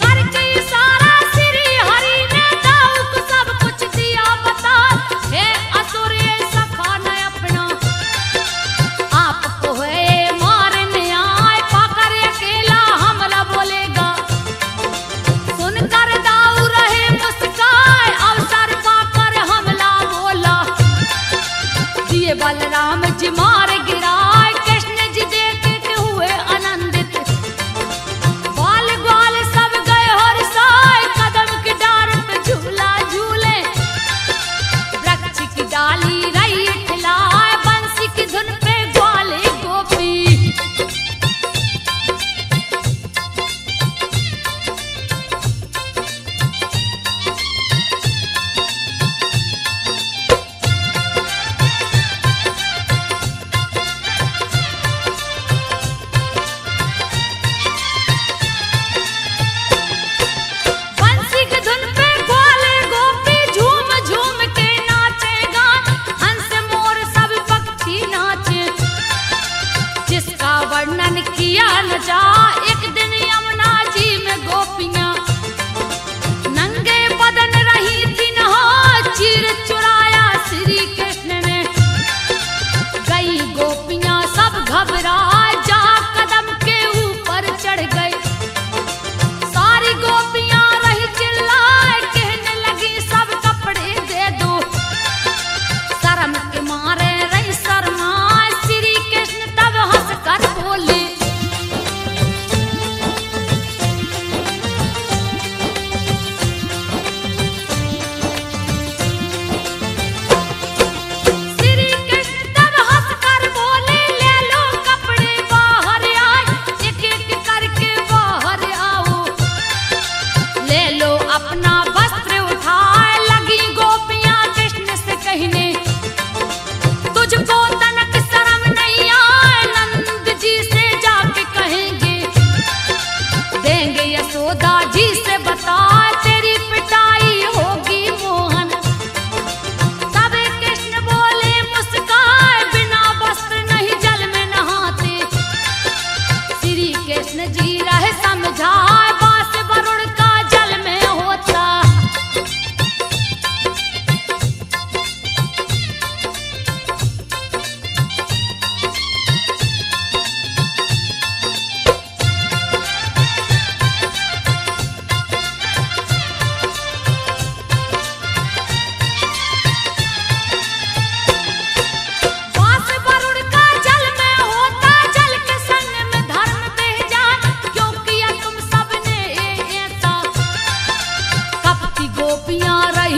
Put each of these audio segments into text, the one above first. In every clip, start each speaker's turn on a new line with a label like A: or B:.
A: करके सारा श्री हरि ने दाऊक सब कुछ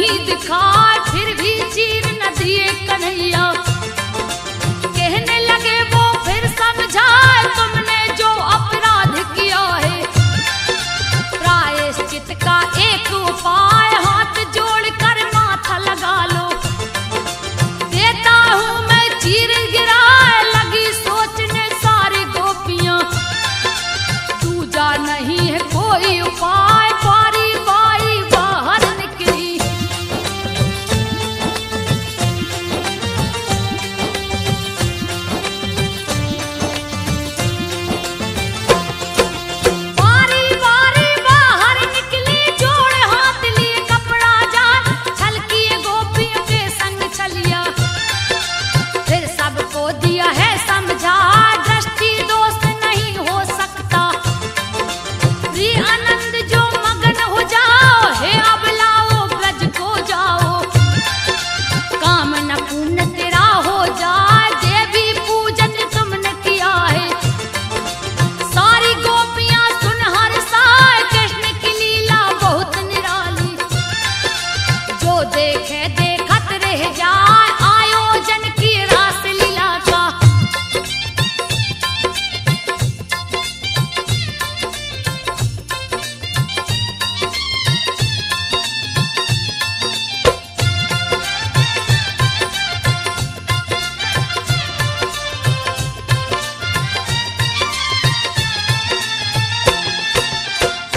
A: नहीं दिखाए, फिर भी चीर न दिए कन्हैया। कहने लगे वो फिर समझाए, तुमने जो अपराध किया है, प्रायश्चित का एक उपाय, हाथ जोड़कर माथा लगा लो। देता हूं मैं चीर गिराए, लगी सोचने सारी गोपियां, दूजा नहीं है कोई उपाय। बारी बारी बाहर निकली, बारी बारी बाहर निकली, जोड़े हाथ लिए कपड़ा जान, छलकी गोपियों के संग चलिया। फिर सबको दिया है समझा, दृष्टि दोष नहीं हो सकता। प्रिय आनंद जो मगन हो जाओ, हे अब लाओ ब्रज को जाओ। काम न पूर्ण तेरा हो जाए, देवी पूजन तुमने किया है। सारी गोपियां सुन हर्षाए, कृष्ण की लीला बहुत निराली। जो देखे देखत रह जाए, आयोजन की रास लीला का।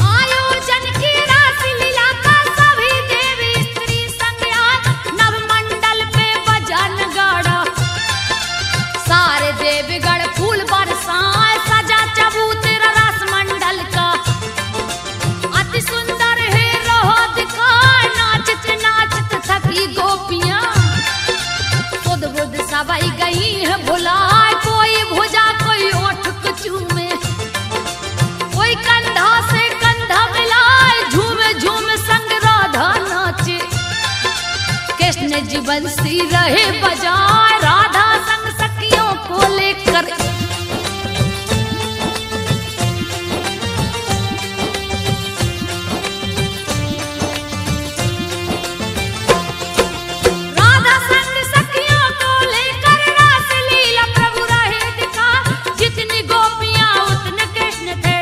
A: आयोजन की रास लीला का सभी देवी स्त्री संग आए, नवमंडल पे बजा नगाड़ा। सारे देवगण फूल बरसाए, सजा चबूतरा रस मंडल का। अति सुंदर है रहो दिखाए, नाचत नाचत थकी गोपियां। खुद बुद्ध सबाई गई है भुलाए, कोई भुजा कोई ओठ को चूमे, कोई कंधा से कंधा मिलाए, झूमे झूमे संग राधा नाचे। कृष्ण जी बंसी रहे बजाए, राधा संग सखियों को लेकर। राधा संग सखियों को लेकर रास लीला प्रभु रहे दिखा। जितनी गोपियां उतने कृष्ण थे,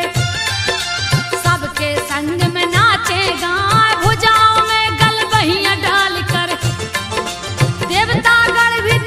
A: सबके संग में नाचे गाए, भुजाओं में गल बहियां डालकर। देवतागण भी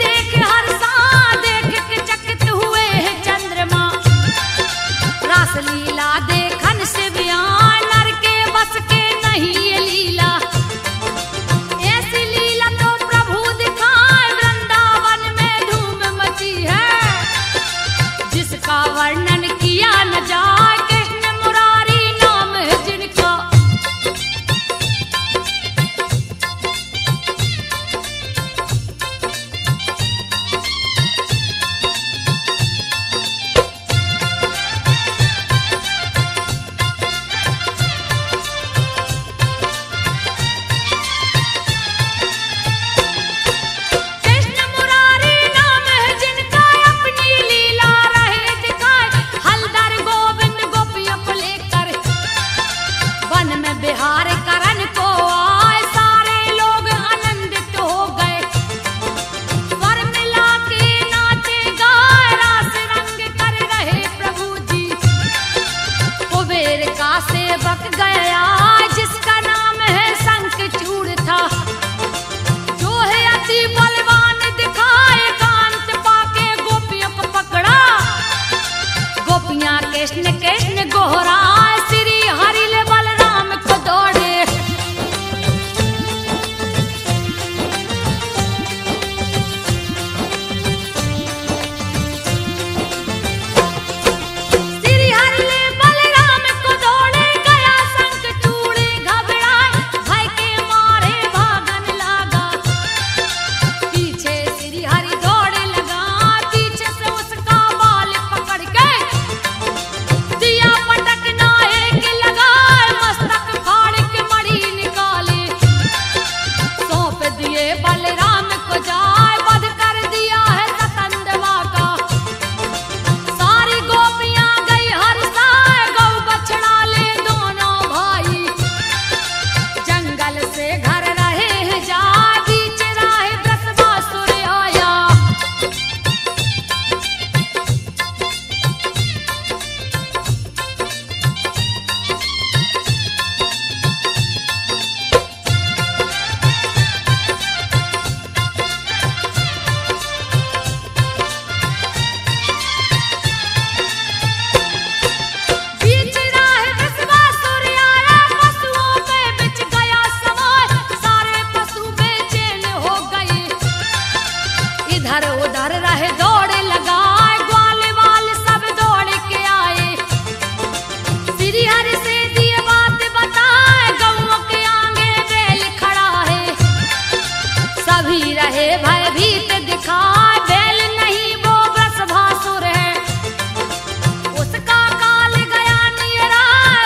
A: रहे भयभीत दिखाए, बैल नहीं वो वृषभासुर है, उसका काल गया नियरा।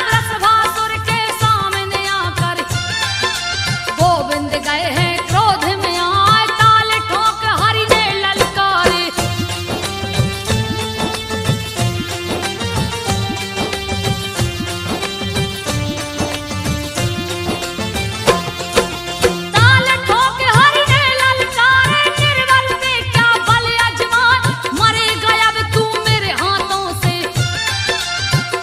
A: वृषभासुर के सामने आकर गोविंद गए हैं क्रोध में आए, ताल ठोक हरि ने ललकारे। ताल ठोक हरि ने ललकारे, निर्बल पे क्या बल अजमान, मरे गया अब तू मेरे हाथों से,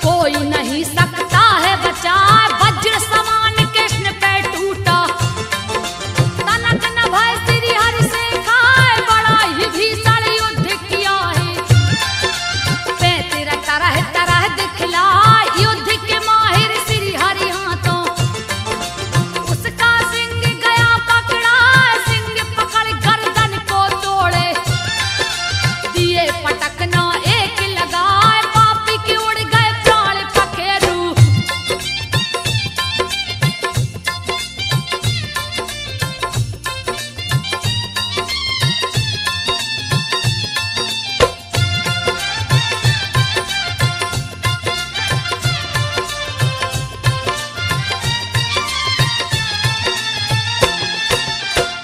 A: कोई नहीं सकता है बचाए। वज्र समान कृष्ण पे टूटा, तनक न भय श्री हरि से खाए, बड़ा ही भीषण युद्ध किया है। पैतिर तरह तरह दिखलाए, युद्ध के माहिर श्री हरि हाथों, उसका सिंह गया पकड़ा, सिंह पकड़ गर्दन को तोड़े, दिए पटकना एक लगाए, पापी के उड़ गए प्राण पखेरु।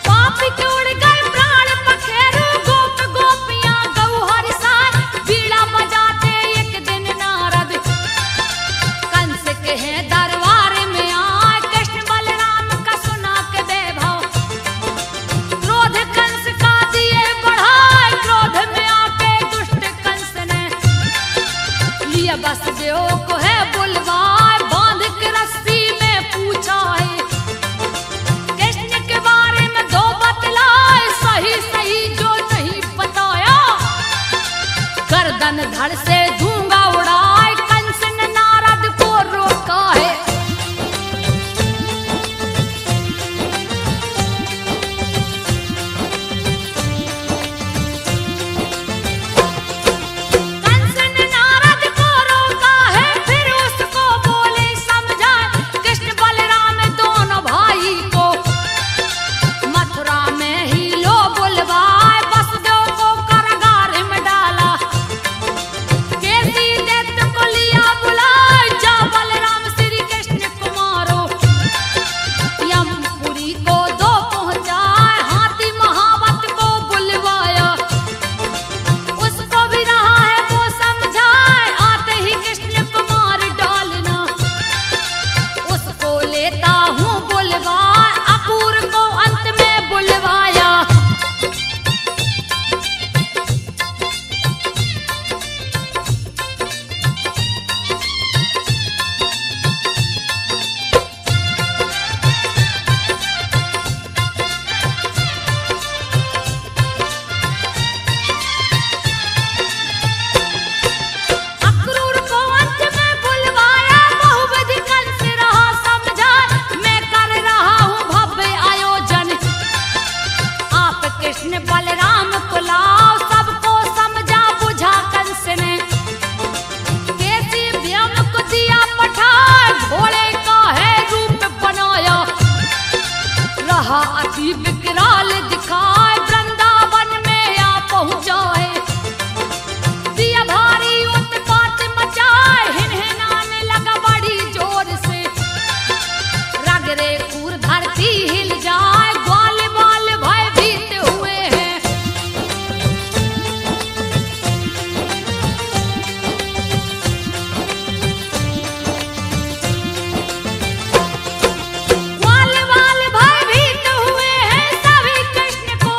A: पापी के उड़ गए प्राण पखेरु, गोप गोपियां गौ हरि साथ, बीड़ा बजाते एक दिन नारद, कंस के हैं दरबार में आए। कृष्ण बलराम का सुना के वैभव, क्रोध कंस का दिए बढ़ाए, क्रोध में आके दुष्ट कंस ने लिया वसुदेव को है बुलवाए, बांध के रस्सी में पूछा है, कृष्ण के बारे में दो बतलाए, सही सही जो नहीं बताया, गर्दन धड़ से धूंगा उड़ाए, कंस ने नारद को रोका है। कंस ने नारद को रोका है, फिर उसको बोले समझाए, कृष्ण बलराम दोनों भाई को मथुरा में ही लो बुलवाए, वसुदेव को कारागार में डाला, केसी दैत्य को लिया बुलाए, जा बलराम श्री कृष्ण को मारो, यमपुरी को दो पहुंचाए, हाथी महावत को बुलवाया, उसको भी रहा है वो समझाए, आते ही कृष्ण को मार डालना, उसको लेता हूँ बुलवाए, अपूर को अंत में बुलवाया। अक्रूर को अंत में बुलवाया, बहुविधि कंस रहा समझाए, मैं कर रहा हूँ भव्य आयोजन, आप कृष्ण बलराम को लाओ, सबको समझा बुझा कंस ने, केसी व्योम को दिया पठाए, घोड़े का है रूप बनाया, रहा अति विकराल दिखाए, वृंदावन में आ पहुंचा है, दिया भारी उत्पात मचाए, हिनहिनाने लगा बड़ी जोर से, रगरे खूर धरती हिल जाए, ग्वाल बाल भयभीत हुए हैं। ग्वाल बाल भयभीत हुए हैं, सभी कृष्ण को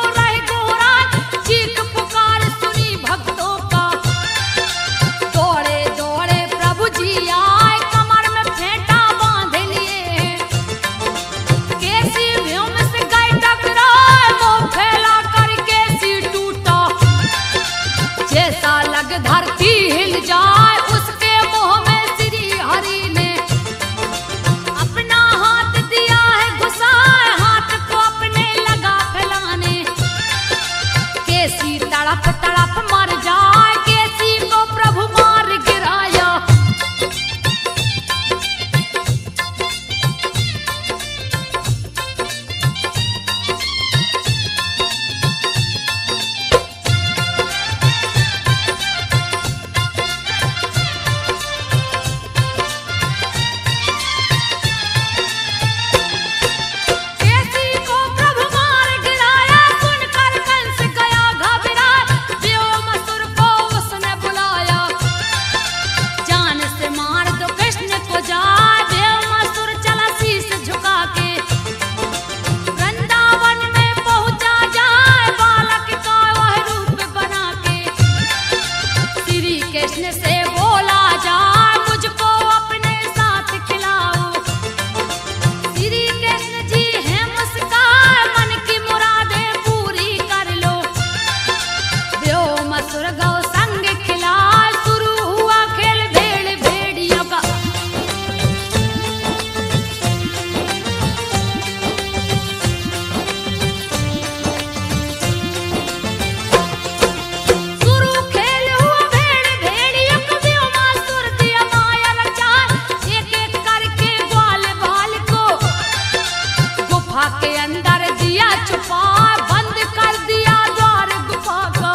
A: अंदर दिया छुपा, बंद कर दिया द्वार गुफा का।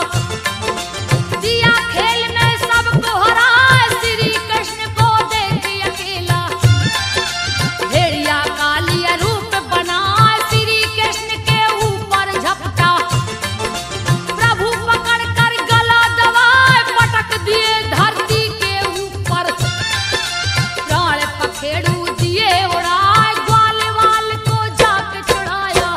A: दिया खेल में सबको हराए, श्री कृष्ण को देख अकेला। भेड़िया कालिया रूप बनाए, श्री कृष्ण के ऊपर झपटा। प्रभु पकड़ कर गला दबाए, पटक दिए धरती के ऊपर। प्राण पखेड़ू दिए उड़ाए, ग्वाल वाल को जाके छुड़ाया।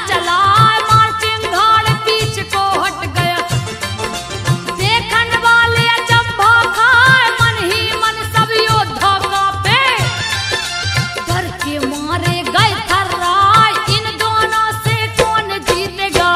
A: चलाए मार्चिंग घाड़ पीछ को हट गया। देखन वाले अचंभा खाए मन ही मन सब योद्धा कांपे। डर के मारे गए थर्राए इन दोनों से कौन जीतेगा।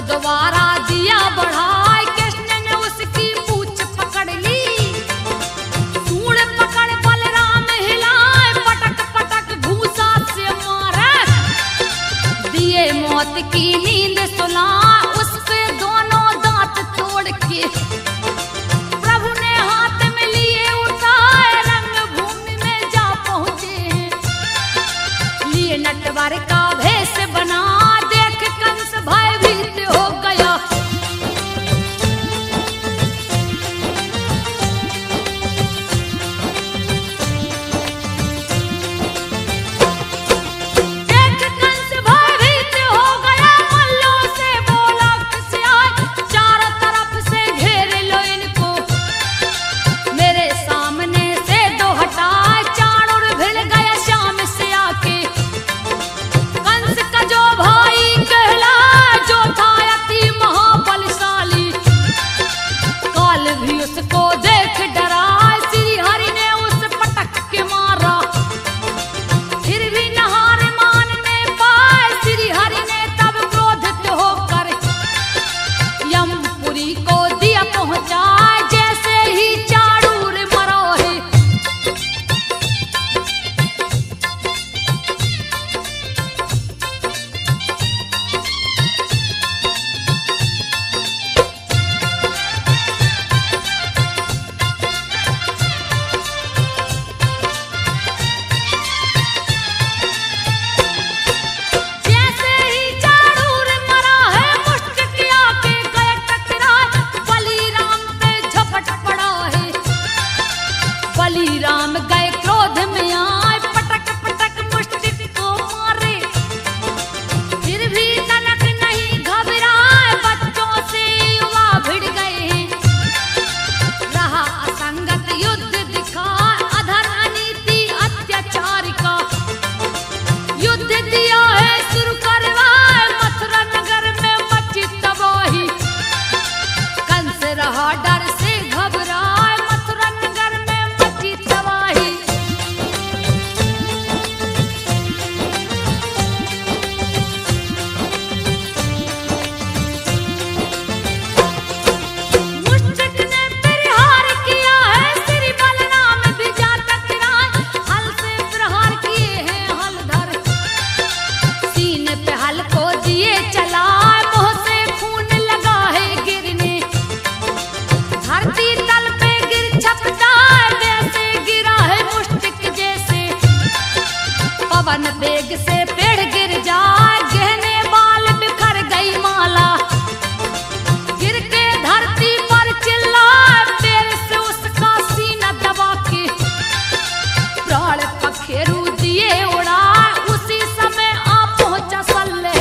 A: दोबारा दिया बढ़ाए कृष्ण ने उसकी पूंछ पकड़ ली। सूंड पकड़ बलराम हिलाए पटक पटक घूसा से मारे। दिए मौत की नींद सुलाए उस पे दोनों दांत तोड़ के। प्रभु ने हाथ में लिए उठाए रंग भूमि में जा पहुंचे। लिए नटवर का भेष बना देख कंस भयभीत हो गया। देख कंस भयभीत हो गया मल्लों से बोला किसे आए चारों तरफ से घेर लो इनको। मेरे सामने से दो हटाए चाणूर भिड़ गया शाम से आके। कंस का जो भाई कहला जो था अति महाबलशाली काल भी उसको देख डरा। श्री हरि ने उस पटक के मारा फिर भी नहार मानने पाए। श्री हरि ने तब क्रोधित होकर यमपुरी को दिया पहुंचाए जैसे ही चाणूर मरो है। जैसे ही चाणूर मरा है मुष्ट किया के गए टकराए। बलिराम पे झपट पड़ा है। बलिराम गए क्रोध में आए पटक पटक मुष्टिक को मारे। फिर भी तनक नहीं घबराए बच्चों से युवा भिड़ गए। रहा असंगत युद्ध दिखाए अधर अनीति अत्याचार का। युद्ध दिया है शुरू करवाए मथुरा नगर में मची तबाही। कंस रहा डर से घबराए मथुरा नगर में मची तबाही। मुष्टिक ने प्रहार किया है श्री बलराम भी जा टकराए। हल से प्रहार किए हैं हलधर सीने पे हल को दिए चलाए। मुंह से खून लगा है गिरने। धरती तल पे गिर छपटाए वैसे गिरा है मुष्टिक जैसे। पवन वेग से पेड़ गिर जाए गहने बाल बिखर गई माला। गिर के धरती पर चिल्लाए पैर से उसका सीना दबा के। प्राण पखेरु दिए उड़ाए उसी समय आ पहुंचा सल्ले।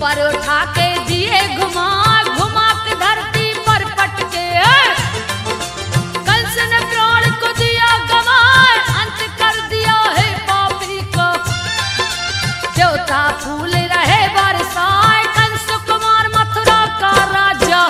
A: पर उठा के दिए घुमा घुमा के धरती पर पटके कंस ने प्राण को दिया गवाए अंत कर दिया है पापी को देवता फूल रहे बरसाए कंस कुमार मथुरा का राजा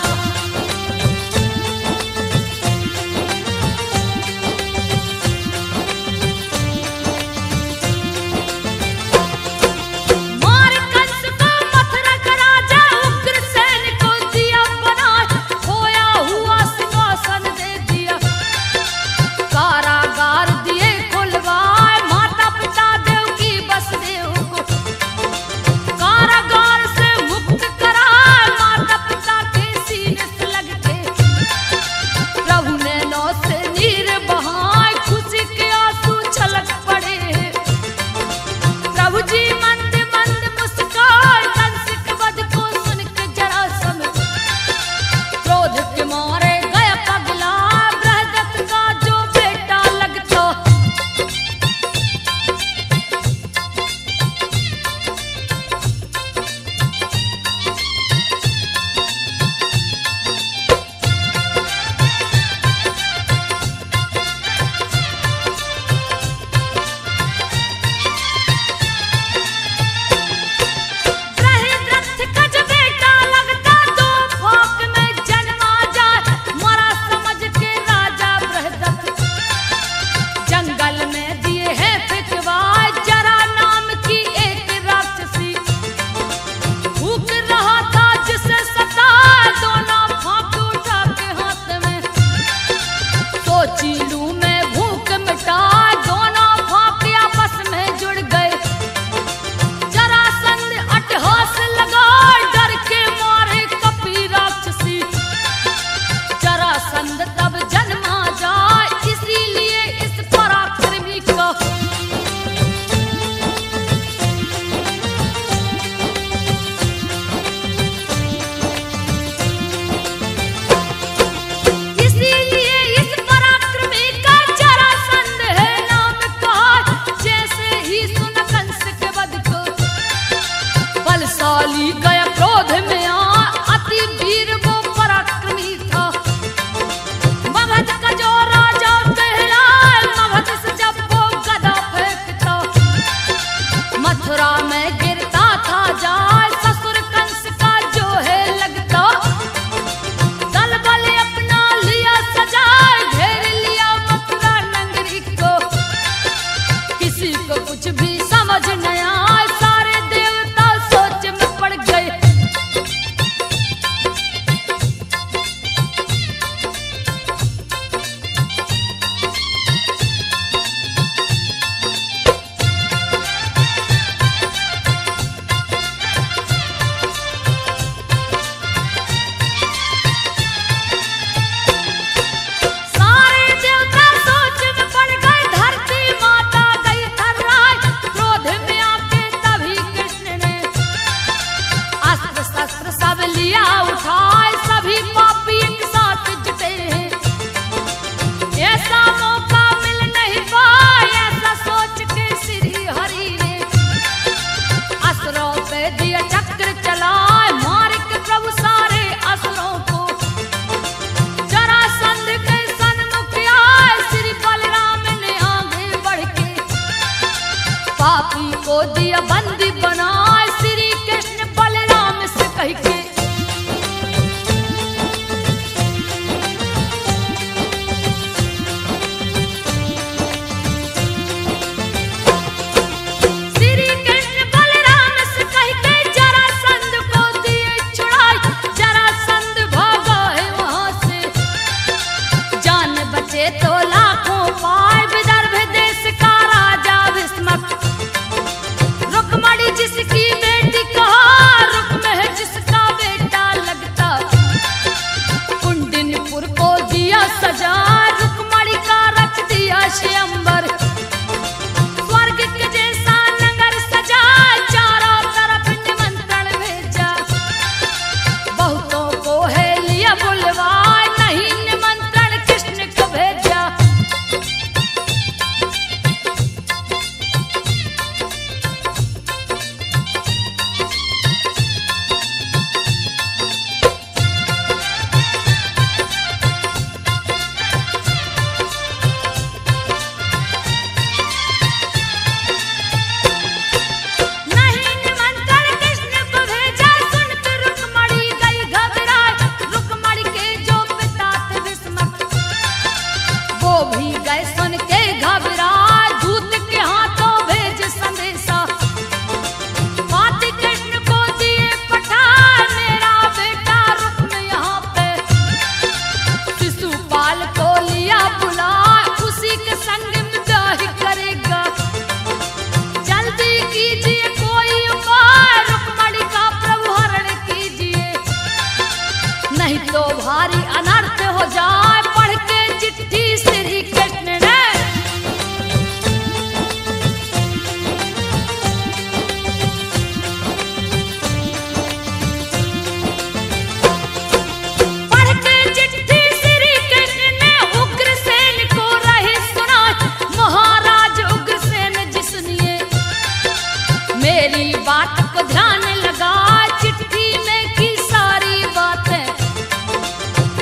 A: मेरी बात को ध्यान लगा, चिट्ठी में की सारी बातें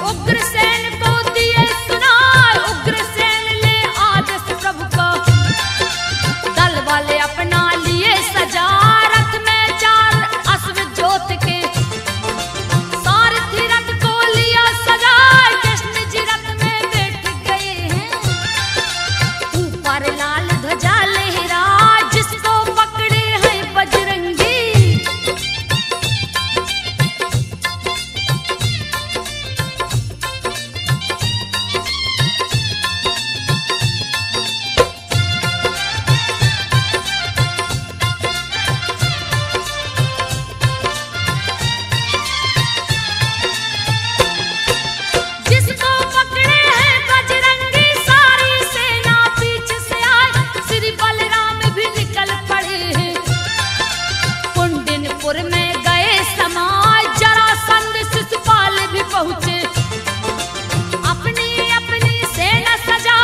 A: उग्रसेन को दिए सुना। उग्रसेन ले आदेश प्रभु का, दल वाले अपना लिए सजा, रथ में 4 अश्व जोत के, सारथी रथ को लिया सजा। कृष्ण जी रथ में बैठ गए हैं, ऊपर लाल ध्वजा लहरा, जिसको पकड़े हैं बजरंगी। जिसको पकड़े हैं बजरंगी, सारी सेना पीछे से आए, श्री बलराम भी निकल पड़े हैं। कुंडिनपुर में गए समाज, जरासंध शिशुपाल भी पहुंचे, अपनी अपनी सेना सजा,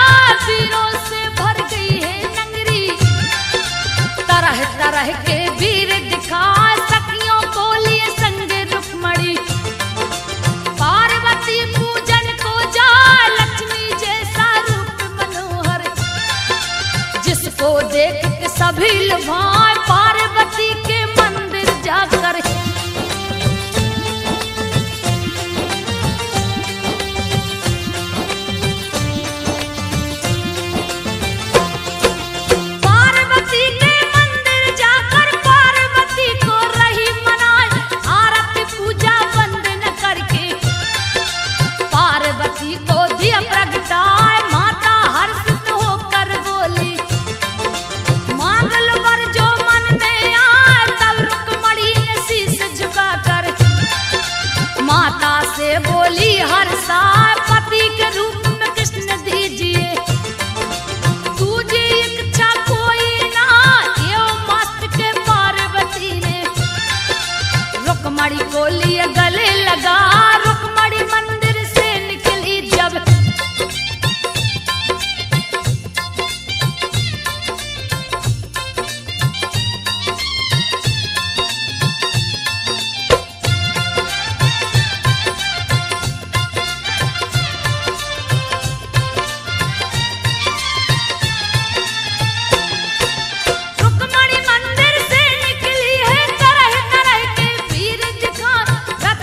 A: वीरों से भर गई है नगरी। तरह तरह के वीर दिखा, सखियों को लिए संग रुक्मणी, पार्वती पूजन को जा, लक्ष्मी जैसा रूप मनोहर, जिसको देख के सभी लुभाए, पार्वती के मंदिर जाकर। पार्वती के मंदिर जाकर पार्वती को रही मनाए, आरती पूजा वंदन करके पार्वती को दिया प्रगटाए। माता हर्षित होकर बोली, मांग लो वर जो मन में आए। तब रुक्मणी ने शीश झुकाकर माता से बोली, हर्षा पति के रूप में कृष्ण दीजिए, तुझे इच्छा कोई ना। यो मस्त के पार्वती ने रुक्मणी को लिए गले लगा, रुक्मणी मंदिर से निकली जब, रुक्मणी मंदिर से निकली है, तरह तरह के वीर दिखा, रथ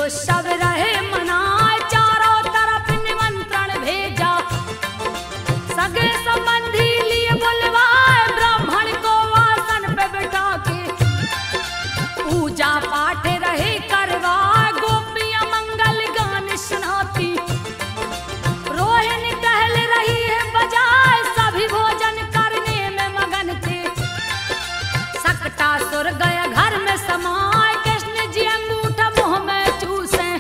A: को सब रहे मनाए, चारों तरफ निमंत्रण भेजा, सगे संबंधी लिए बुलवाए, ब्राह्मण को आसन पे बैठा के पूजा पाठ रहे करवाए, गोपियां मंगल गान सुनाती, रोहिणी टहल रही है बजाए, सभी भोजन करने में मगन थे। सकटासुर गया घर में समाए, कृष्ण जी अंगूठा मुंह में चूसे,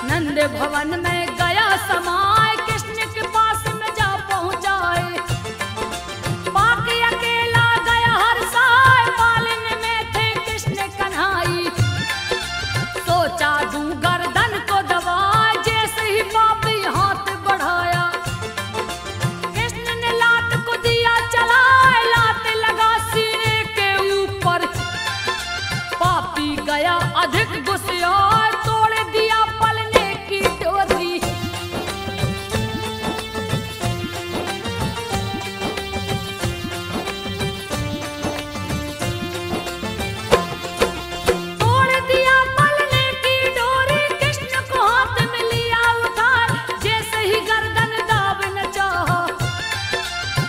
A: नंद भवन में गया समाए, कृष्ण के पास में जा पहुंचाए, बाकी अकेला गया हर साय, पालन में थे कृष्ण कन्हाई, सोचा दूं गर्दन को दबाए, जैसे ही पापी हाथ बढ़ाया, कृष्ण ने लात को दिया चलाए, लात लगा सीने के ऊपर, पापी गया अधिक गुस्सा, तोड़ दिया पलने की डोरी, तोड़ दिया पलने की डोरी, कृष्ण को हाथ में लिया उठा, जैसे ही गर्दन दाब न चाहा,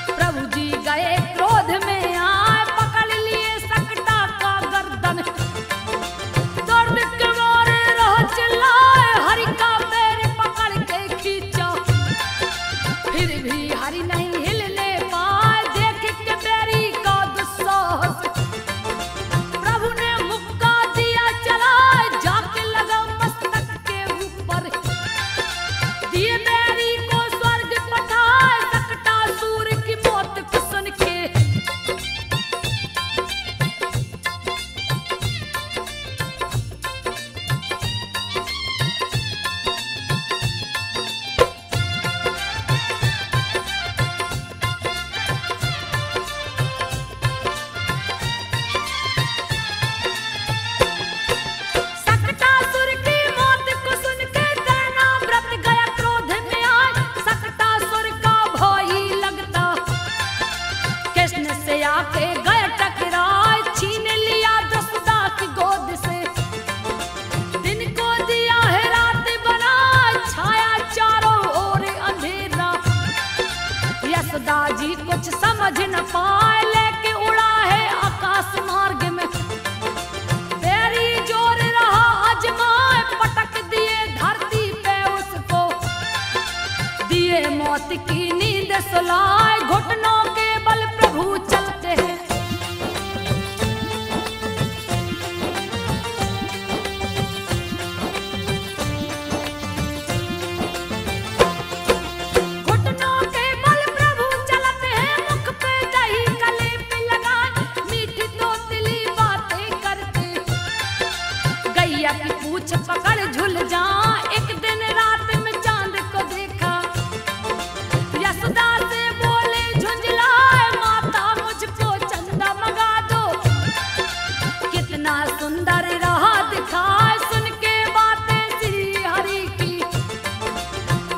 A: प्रभु जी गए क्रोध में आए, पकड़ लिए सकटा का गर्दन, दर्द के मारे रह चिल्लाए, हरि का पैर पकड़ के खींचा, फिर भी हरि नहीं हिलने पाए, देख के बैरी का दुस्साहस, प्रभु ने मुक्का दिया चलाए, जाके लगा मस्तक के ऊपर, दिए बैरी को स्वर्ग पठाए, सकटासुर की मौत को सुन के सकटासुर की मौत को सुन के दैना व्रत गया क्रोध में आए, सकटासुर का भय लगता, कृष्ण से आके गए टकराए, छीन लिया जसोदा की गोद से, दिन को दिया है रात बनाए, छाया चारों ओर अंधेरा, यशोदा जी कुछ समझ न पाए, लेके उड़ा है आकाश मार्ग में, तेरी जोर रहा अजमाए, पटक दिए धरती पे उसको, दिए मौत की नींद सुलाए, घुटनों के बल प्रभु चलते हैं, घुटनों के बल प्रभु चलते हैं, मुख पे दही कलेप लगाए, मीठी तोतली बातें करते, गैया की पूछ पकड़ झुल जा, एक दिन रात में चांद को देखा, यशोदा से बोले झुंझलाए, माता मुझको चंदा मंगा दो, कितना सुंदर रहा दिखाए, सुन के बातें श्री हरि की,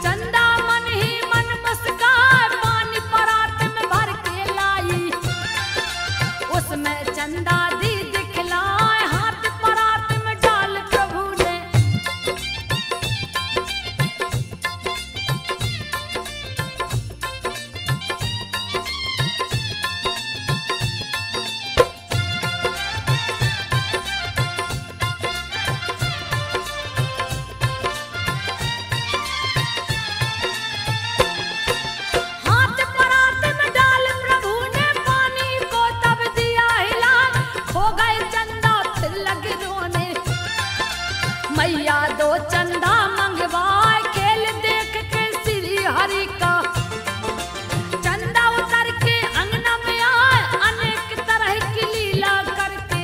A: चंदा मन ही मन मुस्काए, पानी परात में भर के लाई, उसमें चंदा दी दिखलाए, हाथ परात में डाल प्रभु ने, हाथ परात में डाल प्रभु ने, पानी को तब दिया हिला, खो गए चंदा फिर लगे रोने, मैया दो चंदा मंगवाए, खेल देख के श्री हरि का, चंदा उतर के अंगना में आए, अनेक तरह की लीला करके,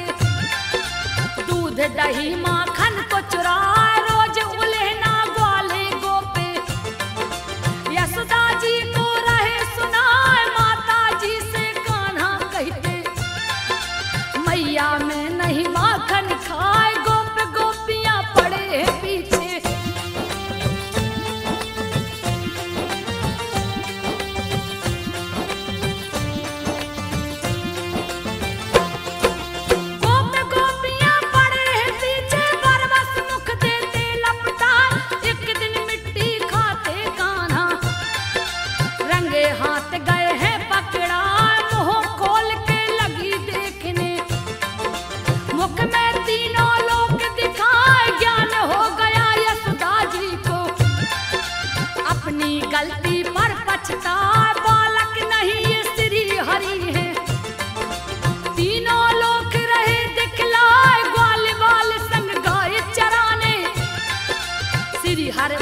A: दूध दही माखन को चुराए, रोज उल्हेना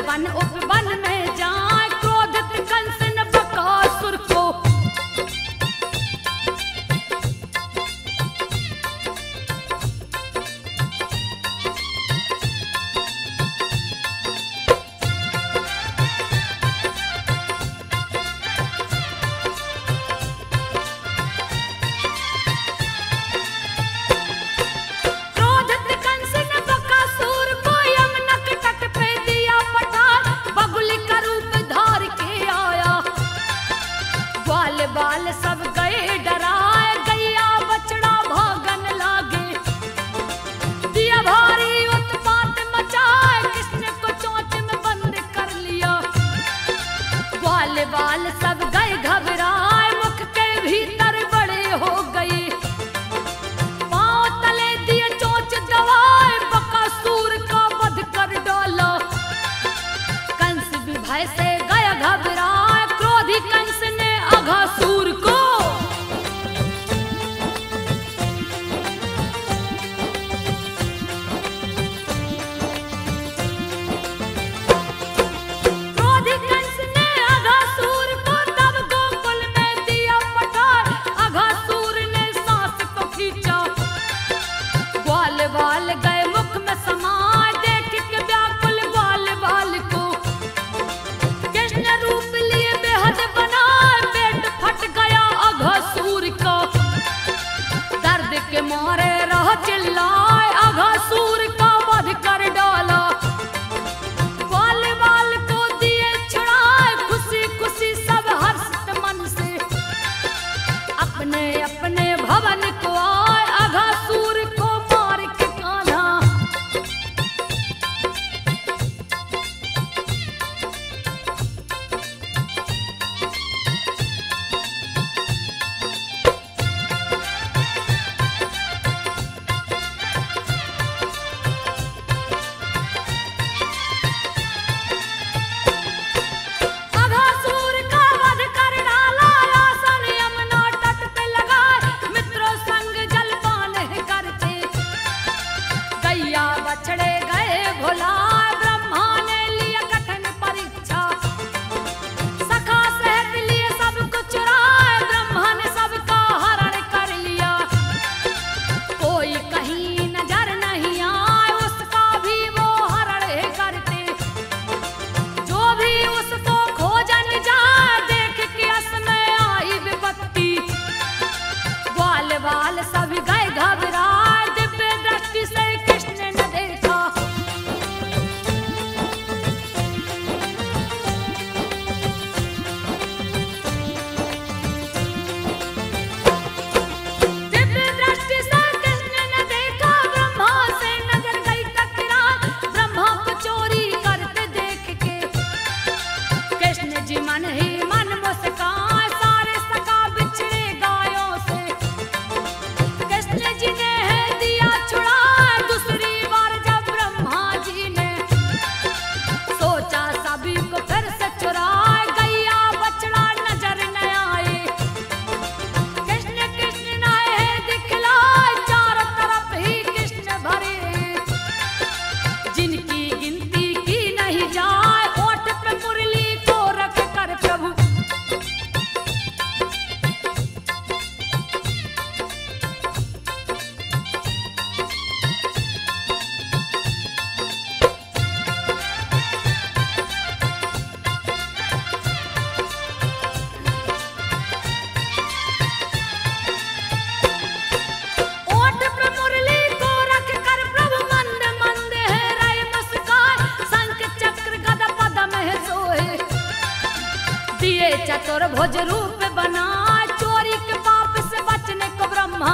A: वन उपवन में जाए, क्रोधित कंस ने बकासुर को बाल सब गए डराए, गैया बछड़ा भागन लागे, दिया भारी उत्पात मचाए, कृष्ण को चोंच में बंद कर लिया। बाल बाल सब गए घबराए, मुख के भीतर बड़े हो गए, पांव तले दिए चोंच दबाए, बकासुर का वध कर डाला। कंस भी भय से गया घबराए, क्रोधी कंस ने अघासुर को क्रोधी कंस ने अघासुर को तब गोकुल में दिया पठार। अघासुर ने सांस को खींचा, ग्वाल बाल गए मुख में समाए, देख के व्याकुल ग्वाल बाल को कृष्ण रूप लिए बेहद बना, फट गया अघासुर का। दर्द के मारे रह चिल्लाए, अघासुर का वध कर डाला। बाल बाल को दिए छुड़ाए, खुशी खुशी सब हर्षित मन से अपने अपने भवन को आए, अघासुर को मार के कान्हा। बछड़े गए भुलाए, ब्रह्मा ने लिया कठिन परीक्षा, सखा सहित लिए सब कुछ चुराए, ब्रह्मा ने सबका हरण कर लिया। कोई कहीं नजर नहीं आए, उसका भी वो हरण करते, जो भी उसको खोजन जाए, देख के अस में आई विपत्ति। ग्वाल बाल सब गए घबराए, दिव्य दृष्टि से कृष्ण ने देखा। दिव्य दृष्टि से कृष्ण ने देखा, ब्रह्मा से नजर गई टकरा, ब्रह्मा को चोरी करते देख के कृष्ण जी मन ही मन मुस्काए, सारे सखा बिछड़े गायों से कृष्ण जी ने दिया छुड़ा। दूसरी बार जब ब्रह्मा जी ने सोचा सभी को फिर से चुराए, गैया बछड़ा नजर न आए, कृष्ण कृष्ण नए दिखलाए, चारों तरफ ही कृष्ण भरे, जिनकी गिनती की नहीं जाए, ओठ पे मुरली को रख कर प्रभु चतुर्भुज रूप बना, चोरी के पाप से बचने को ब्रह्मा